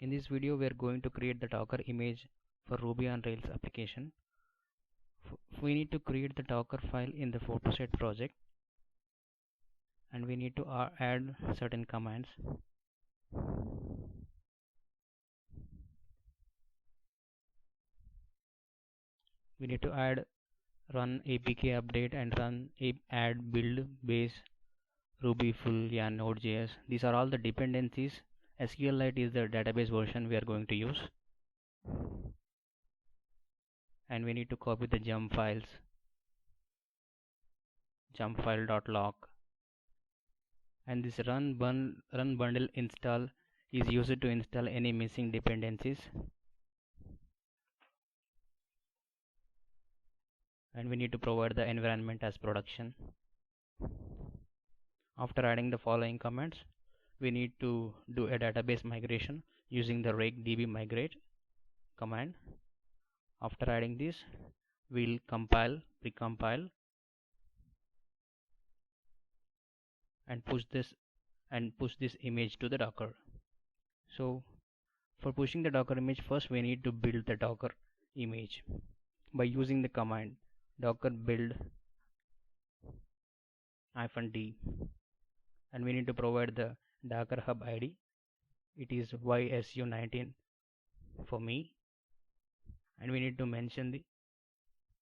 In this video, we are going to create the Docker image for Ruby on Rails application. We need to create the Docker file in the Photoset project, and we need to add certain commands. We need to run apk update and run add build base Ruby full and Node.js. These are all the dependencies. SQLite is the database version we are going to use, and we need to copy the jump files, jump file.log, and this run bundle install is used to install any missing dependencies, and we need to provide the environment as production. After adding the following commands, we need to do a database migration using the rake db migrate command. After adding this, we'll precompile and push this image to the Docker. So for pushing the Docker image, first we need to build the Docker image by using the command docker build -d, and we need to provide the Docker Hub ID. It is YSU19 for me, and we need to mention the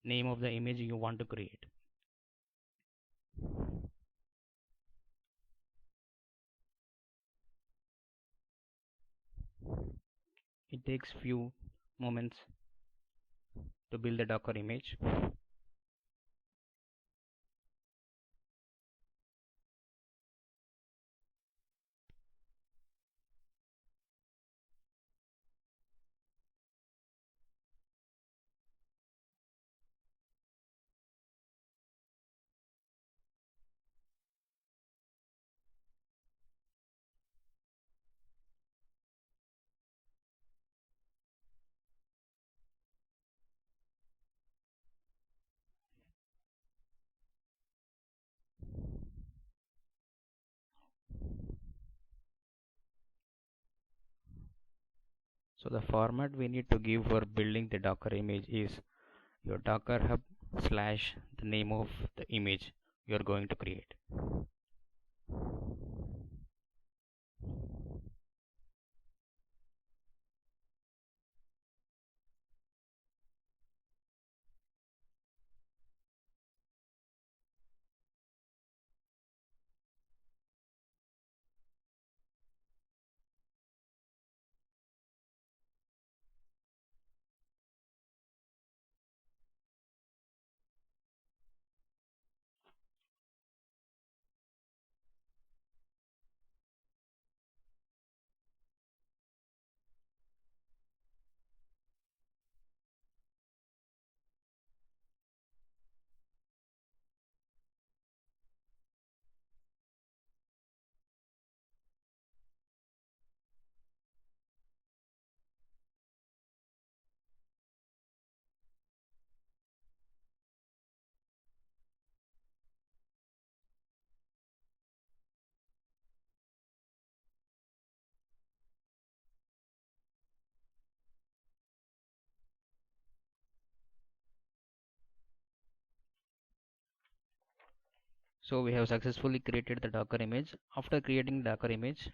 name of the image you want to create. It takes few moments to build the Docker image. So the format we need to give for building the Docker image is your Docker Hub / the name of the image you are going to create. So we have successfully created the Docker image. After creating the Docker image,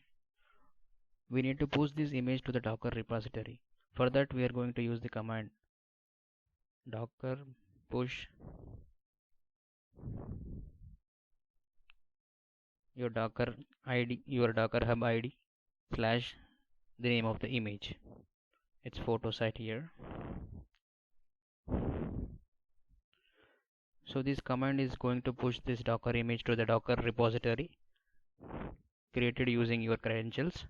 we need to push this image to the Docker repository. For that, we are going to use the command docker push your Docker ID, your Docker Hub ID / the name of the image. It's Photosite here. So this command is going to push this Docker image to the Docker repository created using your credentials.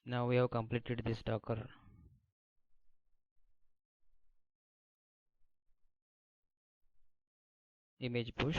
Now we have completed this Docker image push.